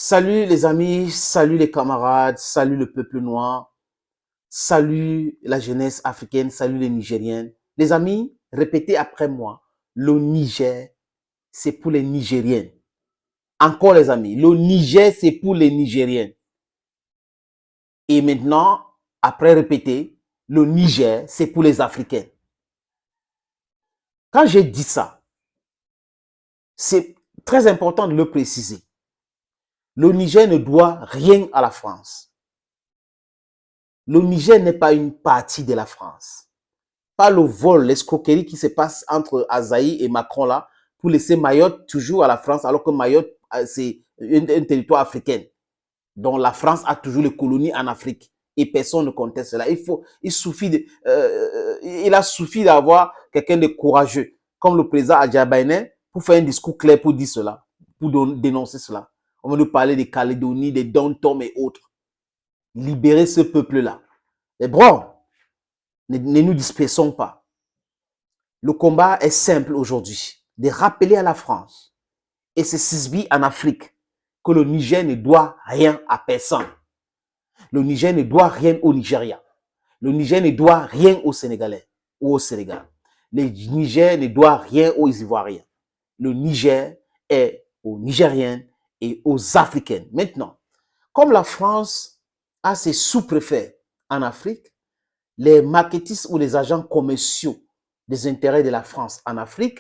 Salut les amis, salut les camarades, salut le peuple noir, salut la jeunesse africaine, salut les Nigériens. Les amis, répétez après moi, le Niger, c'est pour les Nigériens. Encore les amis, le Niger, c'est pour les Nigériens. Et maintenant, après répéter, le Niger, c'est pour les Africains. Quand j'ai dit ça, c'est très important de le préciser. Le Niger ne doit rien à la France. Le Niger n'est pas une partie de la France. Pas le vol, l'escroquerie qui se passe entre Azaï et Macron là, pour laisser Mayotte toujours à la France, alors que Mayotte, c'est un territoire africain, dont la France a toujours les colonies en Afrique. Et personne ne conteste cela. Il a suffi d'avoir quelqu'un de courageux, comme le président Adjabaïne, pour faire un discours clair pour dire cela, pour dénoncer cela. On va nous parler des Calédonies, des Dom-Tom et autres. Libérer ce peuple-là. Mais bon, ne nous dispersons pas. Le combat est simple aujourd'hui, de rappeler à la France et ses sisbi en Afrique que le Niger ne doit rien à personne. Le Niger ne doit rien au Nigeria. Le Niger ne doit rien aux Sénégalais ou au Sénégal. Le Niger ne doit rien aux Ivoiriens. Le Niger est aux Nigériens et aux Africains. Maintenant, comme la France a ses sous-préfets en Afrique, les marketistes ou les agents commerciaux des intérêts de la France en Afrique,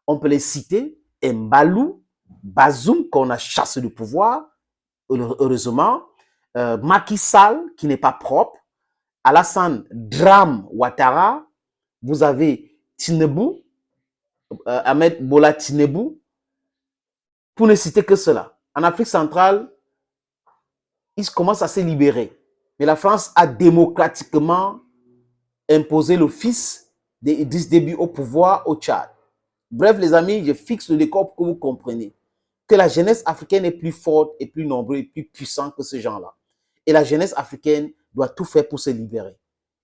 on peut les citer, Mbalou, Bazoum, qu'on a chassé du pouvoir, heureusement, Macky Sall, qui n'est pas propre, Alassane Dram Ouattara, vous avez Tinubu, Ahmed Bola Tinubu, pour ne citer que cela. En Afrique centrale, ils commencent à se libérer. Mais la France a démocratiquement imposé le fils d'Idriss Déby au pouvoir au Tchad. Bref, les amis, je fixe le décor pour que vous compreniez que la jeunesse africaine est plus forte et plus nombreuse et plus puissante que ce genre-là. Et la jeunesse africaine doit tout faire pour se libérer.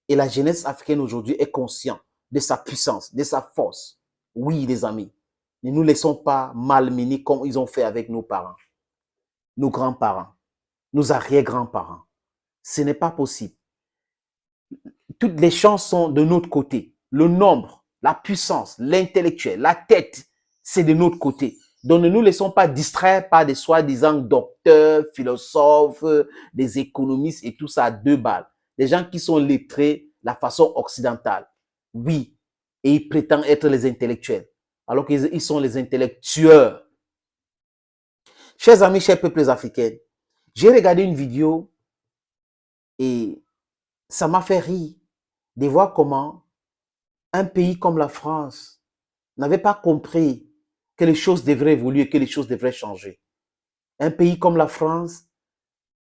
Et la jeunesse africaine aujourd'hui est consciente de sa puissance, de sa force. Oui, les amis, ne nous laissons pas malmener comme ils ont fait avec nos parents, nos grands-parents, nos arrière-grands-parents. Ce n'est pas possible. Toutes les chances sont de notre côté. Le nombre, la puissance, l'intellectuel, la tête, c'est de notre côté. Donc ne nous laissons pas distraire par des soi-disant docteurs, philosophes, des économistes et tout ça à deux balles. Des gens qui sont lettrés la façon occidentale. Oui, et ils prétendent être les intellectuels, alors qu'ils sont les intellectueurs. Chers amis, chers peuples africains, j'ai regardé une vidéo et ça m'a fait rire de voir comment un pays comme la France n'avait pas compris que les choses devraient évoluer, que les choses devraient changer. Un pays comme la France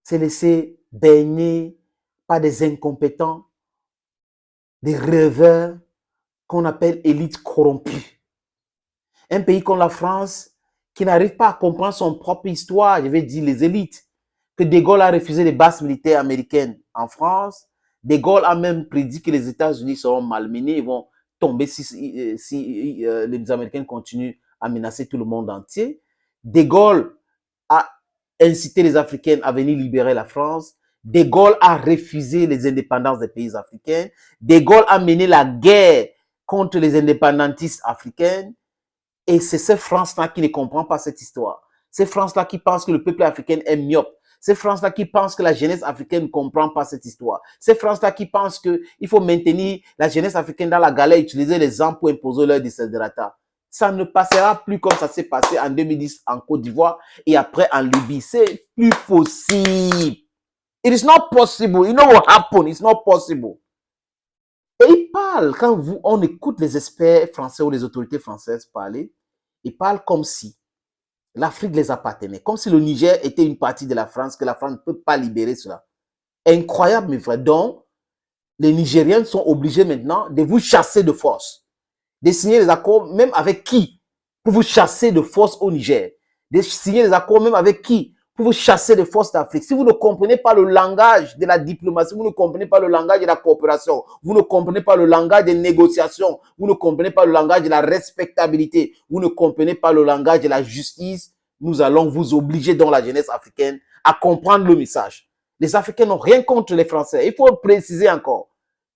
s'est laissé baigner par des incompétents, des rêveurs qu'on appelle élites corrompues. Un pays comme la France qui n'arrive pas à comprendre son propre histoire, je vais dire les élites, que De Gaulle a refusé les bases militaires américaines en France. De Gaulle a même prédit que les États-Unis seront malmenés, ils vont tomber si les Américains continuent à menacer tout le monde entier. De Gaulle a incité les Africains à venir libérer la France. De Gaulle a refusé les indépendances des pays africains. De Gaulle a mené la guerre contre les indépendantistes africains. Et c'est cette France-là qui ne comprend pas cette histoire. C'est France-là qui pense que le peuple africain est myope. C'est France-là qui pense que la jeunesse africaine ne comprend pas cette histoire. C'est France-là qui pense qu'il faut maintenir la jeunesse africaine dans la galère et utiliser les armes pour imposer leur desiderata. Ça ne passera plus comme ça s'est passé en 2010 en Côte d'Ivoire et après en Libye. C'est plus possible. It is not possible. You know what happened? It's not possible. Et ils parlent, quand on écoute les experts français ou les autorités françaises parler, ils parlent comme si l'Afrique les appartenait, comme si le Niger était une partie de la France, que la France ne peut pas libérer cela. Incroyable, mais vrai. Donc, les Nigériens sont obligés maintenant de vous chasser de force, de signer des accords même avec qui pour vous chasser de force au Niger, de signer des accords même avec qui pour vous chasser de force d'Afrique. Si vous ne comprenez pas le langage de la diplomatie, vous ne comprenez pas le langage de la coopération, vous ne comprenez pas le langage des négociations, vous ne comprenez pas le langage de la respectabilité, vous ne comprenez pas le langage de la justice, nous allons vous obliger dans la jeunesse africaine à comprendre le message. Les Africains n'ont rien contre les Français. Il faut le préciser encore.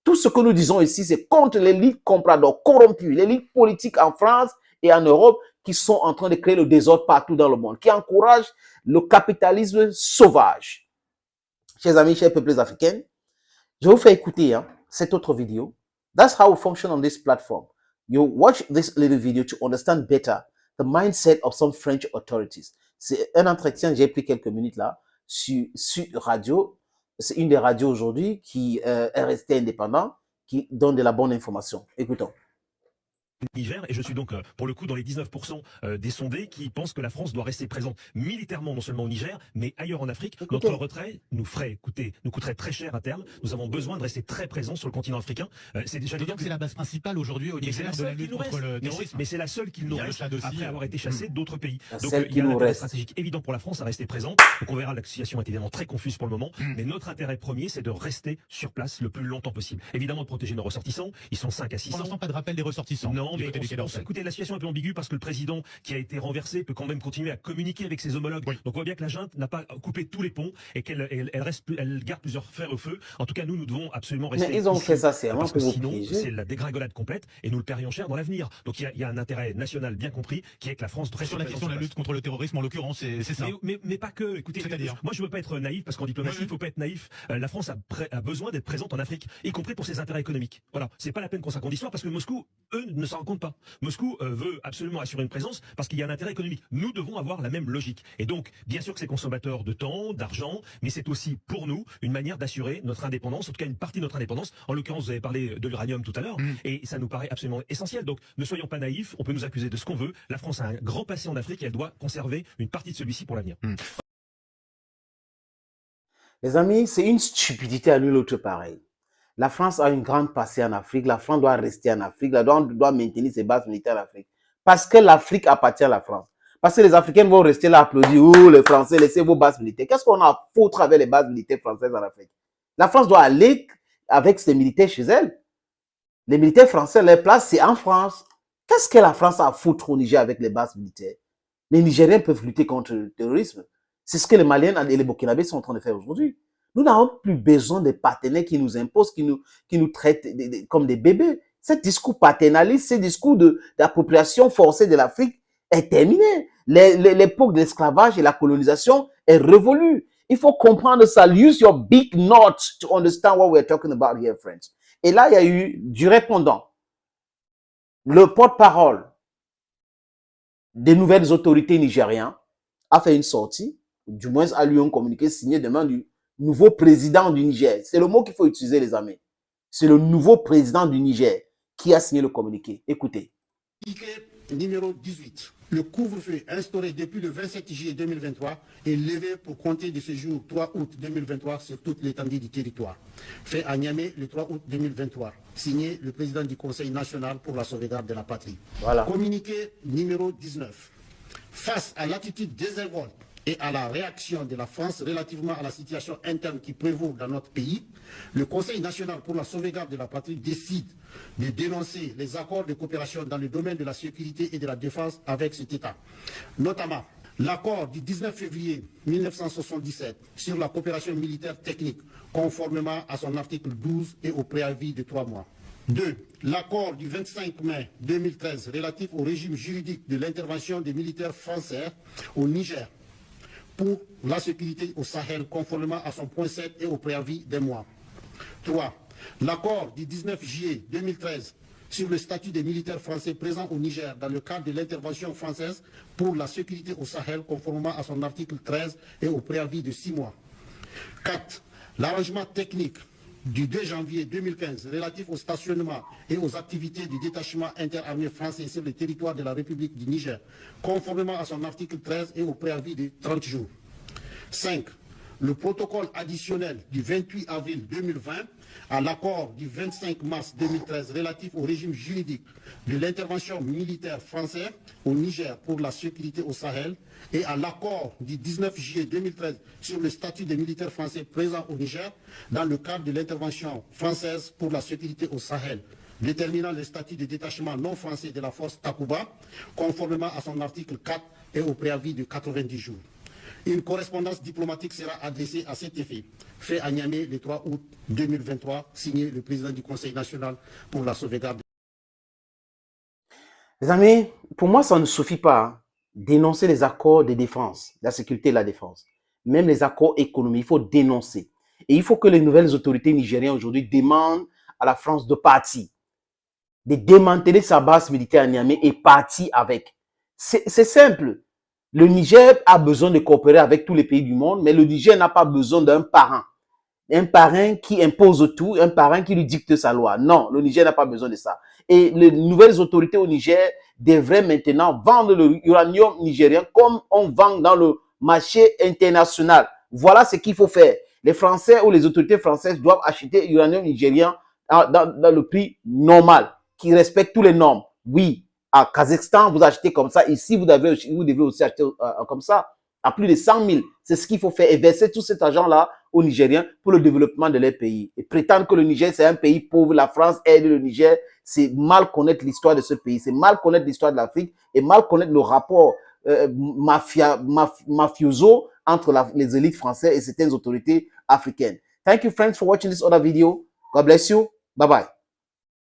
Tout ce que nous disons ici, c'est contre l'élite comprador corrompue, l'élite politique en France et en Europe qui sont en train de créer le désordre partout dans le monde, qui encouragent le capitalisme sauvage. Chers amis, chers peuples africains, je vous fais écouter cette autre vidéo. That's how we function on this platform. You watch this little video to understand better the mindset of some French authorities. C'est un entretien, j'ai pris quelques minutes là, sur radio. C'est une des radios aujourd'hui qui est restée indépendante, qui donne de la bonne information. Écoutons. Niger, et je suis donc pour le coup dans les 19% des sondés qui pensent que la France doit rester présente militairement non seulement au Niger, mais ailleurs en Afrique. Notre retrait nous coûterait très cher à terme. Nous avons besoin de rester très présents sur le continent africain. C'est déjà dire que c'est la base principale aujourd'hui au Niger de la lutte contre le terrorisme. Mais c'est la seule qu'il nous reste après avoir été chassé d'autres pays. Donc il y a un intérêt stratégique évident pour la France à rester présente. Donc on verra, la situation est évidemment très confuse pour le moment, mais notre intérêt premier, c'est de rester sur place le plus longtemps possible. Évidemment de protéger nos ressortissants. Ils sont 5 à 600. Pour l'instant, pas de rappel des ressortissants. Non, mais écoutez, la situation est un peu ambiguë parce que le président qui a été renversé peut quand même continuer à communiquer avec ses homologues. Oui. Donc on voit bien que la junte n'a pas coupé tous les ponts et qu'elle garde plusieurs fers au feu. En tout cas, nous devons absolument rester. Mais ils ont fait ça, c'est parce que sinon, c'est la dégringolade complète et nous le paierions cher dans l'avenir. Donc il y a un intérêt national bien compris qui est que la France reste sur la question de la lutte contre le terrorisme en l'occurrence, c'est ça. Mais pas que. Écoutez, moi je veux pas être naïf parce qu'en diplomatie, il faut pas être naïf. La France a besoin d'être présente en Afrique, y compris pour ses intérêts économiques. Voilà, c'est pas la peine qu'on s'accorde d'histoire parce que Moscou, eux, ne s'en rendent compte pas. Moscou veut absolument assurer une présence parce qu'il y a un intérêt économique. Nous devons avoir la même logique. Et donc, bien sûr que c'est consommateur de temps, d'argent, mais c'est aussi pour nous une manière d'assurer notre indépendance, en tout cas une partie de notre indépendance. En l'occurrence, vous avez parlé de l'uranium tout à l'heure, et ça nous paraît absolument essentiel. Donc, ne soyons pas naïfs, on peut nous accuser de ce qu'on veut. La France a un grand passé en Afrique et elle doit conserver une partie de celui-ci pour l'avenir. Les amis, c'est une stupidité à nul autre pareil. La France a une grande passé en Afrique. La France doit rester en Afrique. La France doit maintenir ses bases militaires en Afrique. Parce que l'Afrique appartient à la France. Parce que les Africains vont rester là applaudir. Oh, les Français, laissez vos bases militaires. Qu'est-ce qu'on a à foutre avec les bases militaires françaises en Afrique? La France doit aller avec ses militaires chez elle. Les militaires français, leur place, c'est en France. Qu'est-ce que la France a à foutre au Niger avec les bases militaires? Les Nigériens peuvent lutter contre le terrorisme. C'est ce que les Maliens et les Burkinabés sont en train de faire aujourd'hui. Nous n'avons plus besoin des partenaires qui nous imposent, qui nous traitent comme des bébés. Ce discours paternaliste, ce discours d'appropriation forcée de l'Afrique est terminé. L'époque de l'esclavage et la colonisation est révolue. Il faut comprendre ça. Use your big notes to understand what we're talking about here, friends. Et là, il y a eu du répondant. Le porte-parole des nouvelles autorités nigériennes a fait une sortie, du moins a lu un communiqué signé demain du nouveau président du Niger. C'est le mot qu'il faut utiliser, les amis. C'est le nouveau président du Niger qui a signé le communiqué. Écoutez. Numéro 18. Le couvre-feu instauré depuis le 27 juillet 2023 est levé pour compter de ce jour 3 août 2023 sur toute l'étendue du territoire. Fait à Niamey le 3 août 2023. Signé le président du Conseil national pour la sauvegarde de la patrie. Voilà. Communiqué numéro 19. Face à l'attitude désinvolte et à la réaction de la France relativement à la situation interne qui prévaut dans notre pays, le Conseil national pour la sauvegarde de la patrie décide de dénoncer les accords de coopération dans le domaine de la sécurité et de la défense avec cet État. Notamment, l'accord du 19 février 1977 sur la coopération militaire technique, conformément à son article 12 et au préavis de 3 mois. 2. L'accord du 25 mai 2013 relatif au régime juridique de l'intervention des militaires français au Niger pour la sécurité au Sahel, conformément à son point 7 et au préavis des mois. 3. L'accord du 19 juillet 2013 sur le statut des militaires français présents au Niger dans le cadre de l'intervention française pour la sécurité au Sahel, conformément à son article 13 et au préavis de 6 mois. 4. L'arrangement technique du 2 janvier 2015 relatif au stationnement et aux activités du détachement interarmé français sur le territoire de la République du Niger, conformément à son article 13 et au préavis de 30 jours. 5. Le protocole additionnel du 28 avril 2020 à l'accord du 25 mars 2013 relatif au régime juridique de l'intervention militaire française au Niger pour la sécurité au Sahel et à l'accord du 19 juillet 2013 sur le statut des militaires français présents au Niger dans le cadre de l'intervention française pour la sécurité au Sahel, déterminant le statut de détachement non français de la force Takuba, conformément à son article 4 et au préavis de 90 jours. Une correspondance diplomatique sera adressée à cet effet, fait à Niamey le 3 août 2023, signé le président du Conseil national pour la sauvegarde. Les amis, pour moi, ça ne suffit pas hein, dénoncer les accords de défense, la sécurité et la défense. Même les accords économiques, il faut dénoncer. Et il faut que les nouvelles autorités nigériennes aujourd'hui demandent à la France de partir, de démanteler sa base militaire à Niamey et partir avec. C'est simple. Le Niger a besoin de coopérer avec tous les pays du monde, mais le Niger n'a pas besoin d'un parrain. Un parrain qui impose tout, un parrain qui lui dicte sa loi. Non, le Niger n'a pas besoin de ça. Et les nouvelles autorités au Niger devraient maintenant vendre l'uranium nigérien comme on vend dans le marché international. Voilà ce qu'il faut faire. Les Français ou les autorités françaises doivent acheter l'uranium nigérien dans le prix normal, qui respecte tous les normes. Oui, à Kazakhstan, vous achetez comme ça. Ici, vous devez aussi acheter comme ça, à plus de 100 000. C'est ce qu'il faut faire et verser tout cet argent-là aux Nigériens pour le développement de leur pays. Et prétendre que le Niger, c'est un pays pauvre, la France aide le Niger, c'est mal connaître l'histoire de ce pays, c'est mal connaître l'histoire de l'Afrique et mal connaître le rapport mafioso entre les élites françaises et certaines autorités africaines. Thank you, friends, for watching this other video. God bless you. Bye-bye.